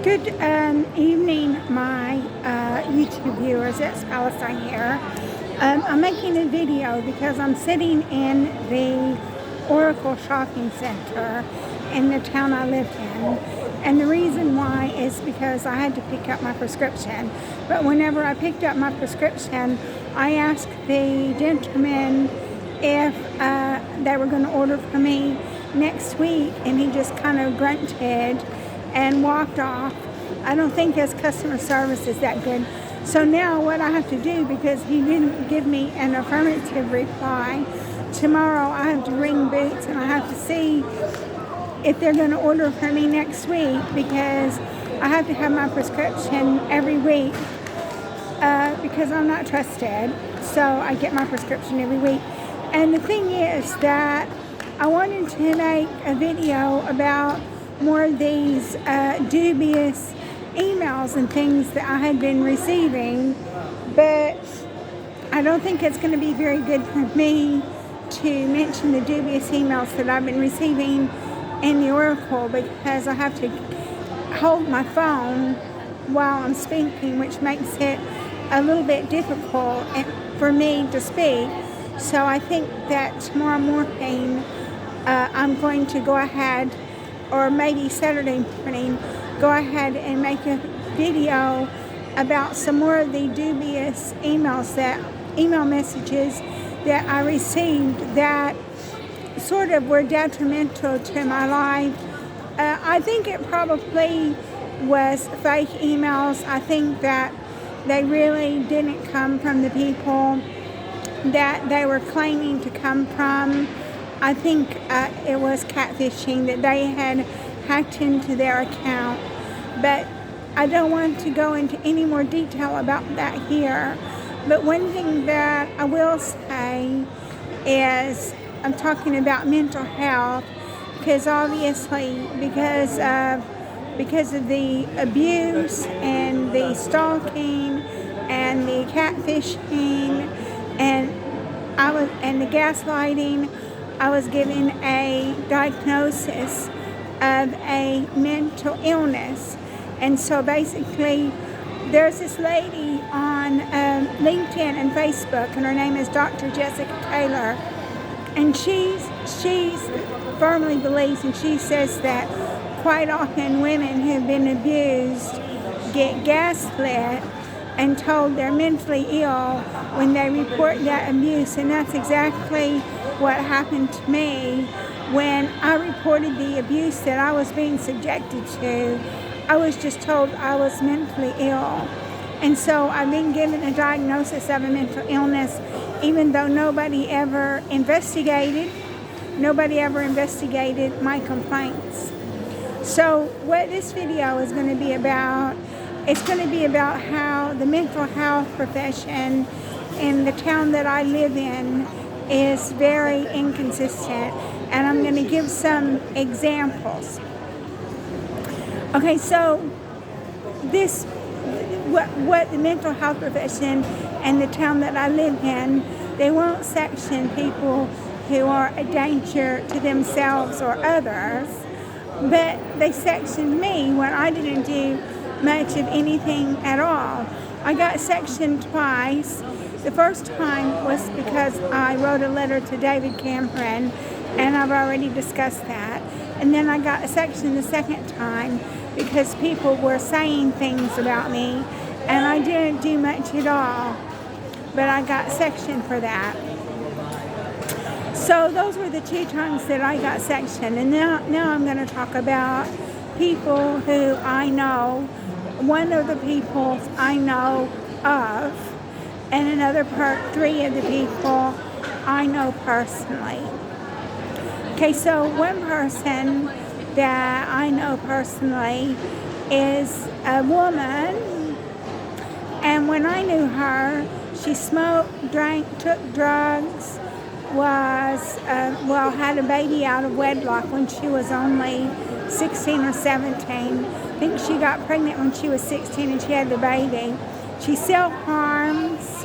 Good evening, my YouTube viewers. It's Palestine here. I'm making a video because I'm sitting in the Oracle Shopping Center in the town I live in. And the reason why is because I had to pick up my prescription. But whenever I picked up my prescription, I asked the gentleman if they were going to order for me next week, and he just kind of grunted and walked off. I don't think his customer service is that good. So now what I have to do, because he didn't give me an affirmative reply, tomorrow I have to ring Boots and I have to see if they're going to order for me next week, because I have to have my prescription every week because I'm not trusted. So I get my prescription every week. And the thing is that I wanted to make a video about more of these dubious emails and things that I had been receiving, but I don't think it's going to be very good for me to mention the dubious emails that I've been receiving in the Oracle, because I have to hold my phone while I'm speaking, which makes it a little bit difficult for me to speak. So I think that tomorrow morning I'm going to go ahead, or maybe Saturday morning, go ahead and make a video about some more of the dubious email messages that I received that sort of were detrimental to my life. I think it probably was fake emails. I think that they really didn't come from the people that they were claiming to come from. I think it was catfishing, that they had hacked into their account. But I don't want to go into any more detail about that here. But one thing that I will say is I'm talking about mental health, because obviously because of the abuse and the stalking and the catfishing and the gaslighting, I was given a diagnosis of a mental illness. And so basically, there's this lady on LinkedIn and Facebook, and her name is Dr. Jessica Taylor. And she's firmly believes, and she says that quite often women who have been abused get gaslit and told they're mentally ill when they report that abuse. And that's exactly what happened to me when I reported the abuse that I was being subjected to. I was just told I was mentally ill. And so I've been given a diagnosis of a mental illness, even though nobody ever investigated my complaints. So what this video is going to be about, it's going to be about how the mental health profession in the town that I live in is very inconsistent, and I'm going to give some examples. Okay, so what the mental health profession and the town that I live in, they won't section people who are a danger to themselves or others, but they sectioned me when I didn't do much of anything at all. I got sectioned twice. The first time was because I wrote a letter to David Cameron, and I've already discussed that. And then I got sectioned the second time because people were saying things about me, and I didn't do much at all, but I got sectioned for that. So those were the two times that I got sectioned. And now I'm going to talk about people who I know. One of the people I know of, and another three of the people I know personally. Okay, so one person that I know personally is a woman, and when I knew her, she smoked, drank, took drugs, had a baby out of wedlock when she was only 16 or 17. I think she got pregnant when she was 16 and she had the baby. She self-harms,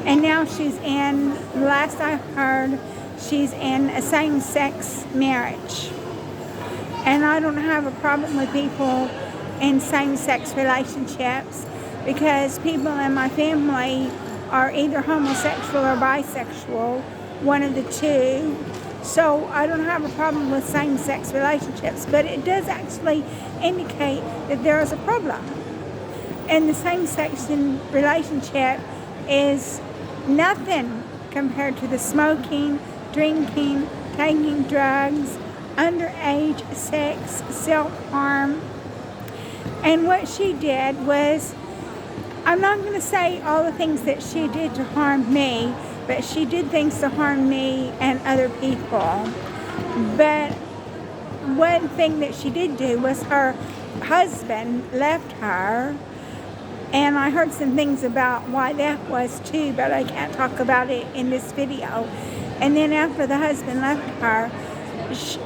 and now she's in, last I heard, she's in a same-sex marriage. And I don't have a problem with people in same-sex relationships because people in my family are either homosexual or bisexual, one of the two. So I don't have a problem with same-sex relationships, but it does actually indicate that there is a problem. And the same-sex relationship is nothing compared to the smoking, drinking, taking drugs, underage sex, self-harm. And what she did was, I'm not going to say all the things that she did to harm me, but she did things to harm me and other people. But one thing that she did do was her husband left her, and I heard some things about why that was too, but I can't talk about it in this video. And then after the husband left her,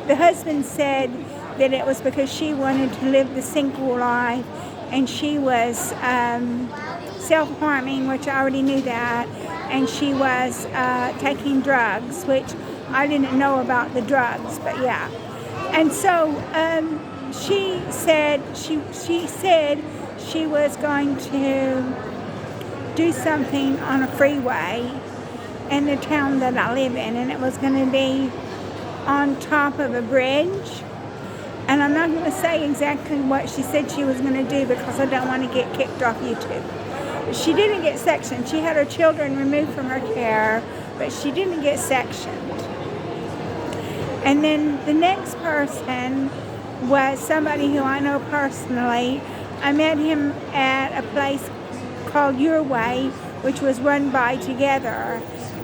the husband said that it was because she wanted to live the single life, and she was self-harming, which I already knew that, and she was taking drugs, which I didn't know about the drugs, but yeah. And so she said she was going to do something on a freeway in the town that I live in, and it was going to be on top of a bridge. And I'm not going to say exactly what she said she was going to do because I don't want to get kicked off YouTube. She didn't get sectioned. She had her children removed from her care, but she didn't get sectioned. And then the next person was somebody who I know personally. I met him at a place called Your Way, which was run by Together.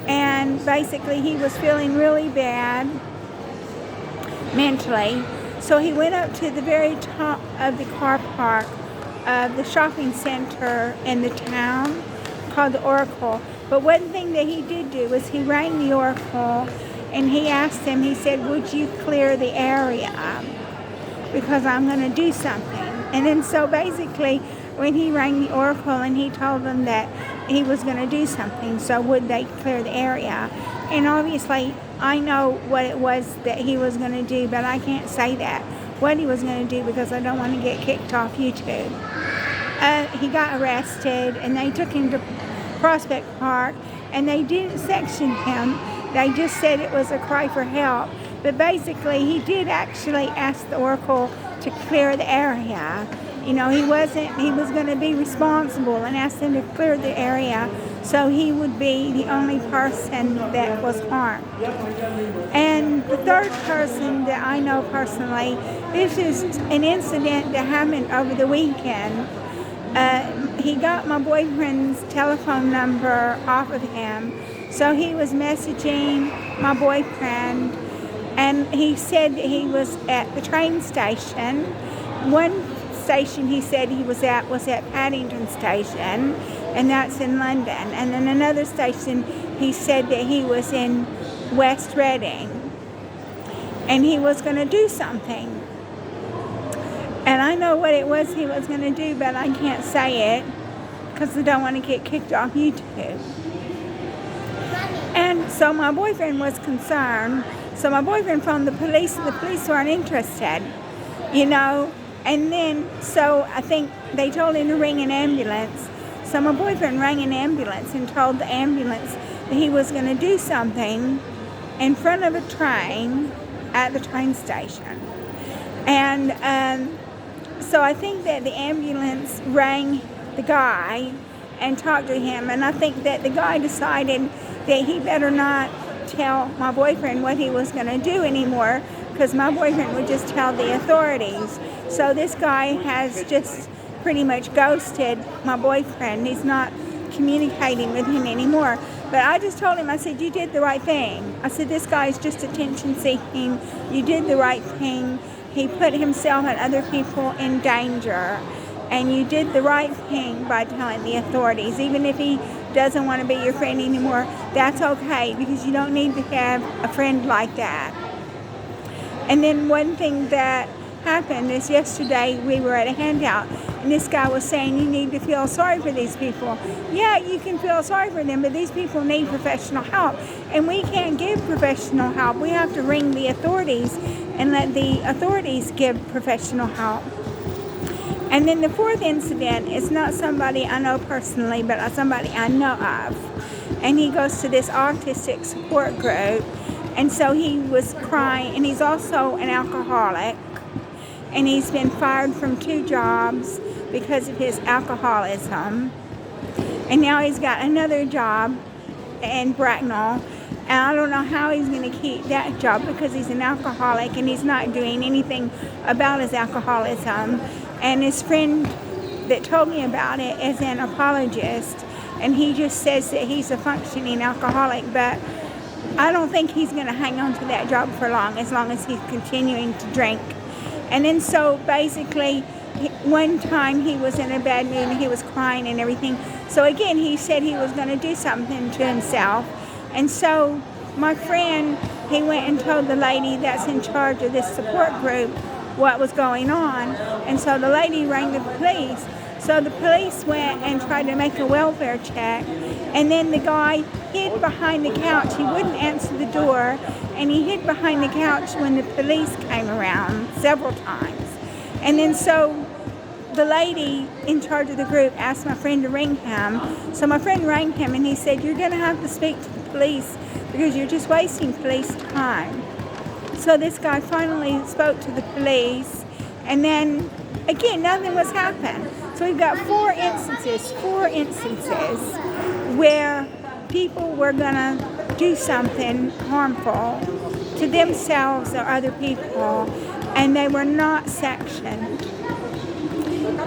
And basically he was feeling really bad mentally. So he went up to the very top of the car park of the shopping center in the town called the Oracle. But one thing that he did do was he rang the Oracle and he asked them, he said, would you clear the area? Because I'm going to do something. And then so basically when he rang the Oracle and he told them that he was going to do something, so would they clear the area? And obviously I know what it was that he was going to do, but I can't say that, what he was going to do, because I don't want to get kicked off YouTube. He got arrested and they took him to Prospect Park and they didn't section him. They just said it was a cry for help. But basically he did actually ask the Oracle to clear the area. You know, he was going to be responsible and asked them to clear the area so he would be the only person that was harmed. And the third person that I know personally, this is an incident that happened over the weekend. He got my boyfriend's telephone number off of him, so he was messaging my boyfriend, and he said that he was at the train station. One station he said he was at Paddington Station, and that's in London. And then another station he said that he was in West Reading, and he was going to do something. And I know what it was he was going to do, but I can't say it because I don't want to get kicked off YouTube. And so my boyfriend was concerned. So my boyfriend phoned the police, and the police weren't interested, you know. And then, so I think they told him to ring an ambulance. So my boyfriend rang an ambulance and told the ambulance that he was going to do something in front of a train at the train station. And so I think that the ambulance rang the guy and talked to him. And I think that the guy decided that he better not tell my boyfriend what he was going to do anymore, because my boyfriend would just tell the authorities. So this guy has just pretty much ghosted my boyfriend. He's not communicating with him anymore. But I just told him, I said, you did the right thing. I said, this guy's just attention seeking. You did the right thing. He put himself and other people in danger. And you did the right thing by telling the authorities. Even if he doesn't want to be your friend anymore, that's okay, because you don't need to have a friend like that. And then one thing that happened is yesterday we were at a handout and this guy was saying you need to feel sorry for these people. Yeah, you can feel sorry for them, but these people need professional help, and we can't give professional help. We have to ring the authorities and let the authorities give professional help. And then the fourth incident is not somebody I know personally, but somebody I know of. And he goes to this autistic support group. And so he was crying, and he's also an alcoholic. And he's been fired from 2 jobs because of his alcoholism. And now he's got another job in Bracknell. And I don't know how he's going to keep that job because he's an alcoholic and he's not doing anything about his alcoholism. And his friend that told me about it is an apologist, and he just says that he's a functioning alcoholic, but I don't think he's going to hang on to that job for long as he's continuing to drink. And then so basically one time he was in a bad mood and he was crying and everything. So again, he said he was going to do something to himself. And so my friend, he went and told the lady that's in charge of this support group what was going on. And so the lady rang the police. So the police went and tried to make a welfare check. And then the guy hid behind the couch. He wouldn't answer the door. And he hid behind the couch when the police came around several times. And then so the lady in charge of the group asked my friend to ring him. So my friend rang him and he said, "You're going to have to speak to the police because you're just wasting police time." So this guy finally spoke to the police, and then again, nothing was happening. So we've got 4 instances where people were going to do something harmful to themselves or other people, and they were not sectioned.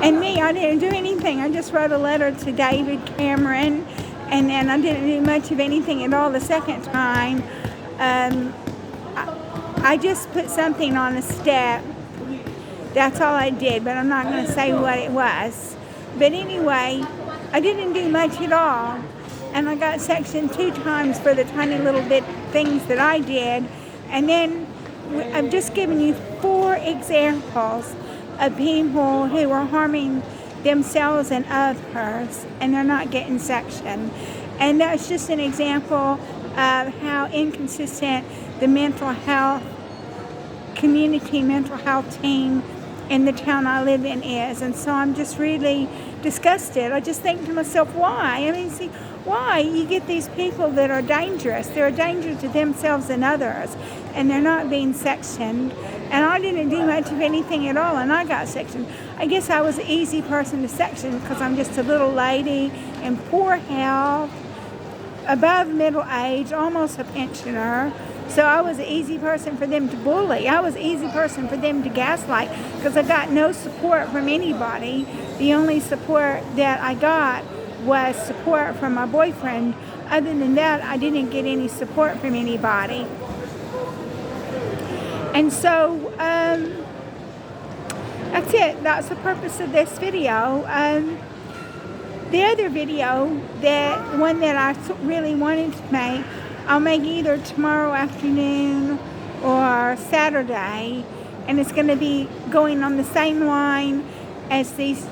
And me, I didn't do anything. I just wrote a letter to David Cameron, and then I didn't do much of anything at all the second time. I just put something on a step. That's all I did, but I'm not going to say what it was. But anyway, I didn't do much at all, and I got sectioned 2 times for the tiny little bit things that I did. And then I've just given you 4 examples of people who are harming themselves and others, and they're not getting sectioned. And that's just an example of how inconsistent the community mental health team in the town I live in is. And so I'm just really disgusted. I just think to myself, why? I mean, see, why? You get these people that are dangerous. They're a danger to themselves and others, and they're not being sectioned. And I didn't do much of anything at all, and I got sectioned. I guess I was an easy person to section because I'm just a little lady in poor health, above middle age, almost a pensioner. So I was an easy person for them to bully. I was an easy person for them to gaslight because I got no support from anybody. The only support that I got was support from my boyfriend. Other than that, I didn't get any support from anybody. And so that's it. That's the purpose of this video. The other video, one that I really wanted to make, I'll make either tomorrow afternoon or Saturday, and it's going to be going on the same line as these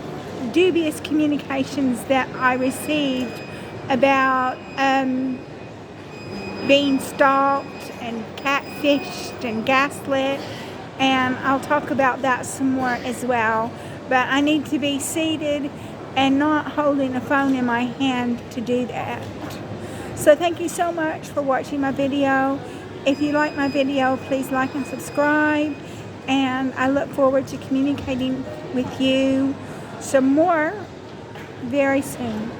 dubious communications that I received about being stalked and catfished and gaslit, and I'll talk about that some more as well. But I need to be seated and not holding a phone in my hand to do that. So thank you so much for watching my video. If you like my video, please like and subscribe, and I look forward to communicating with you some more very soon.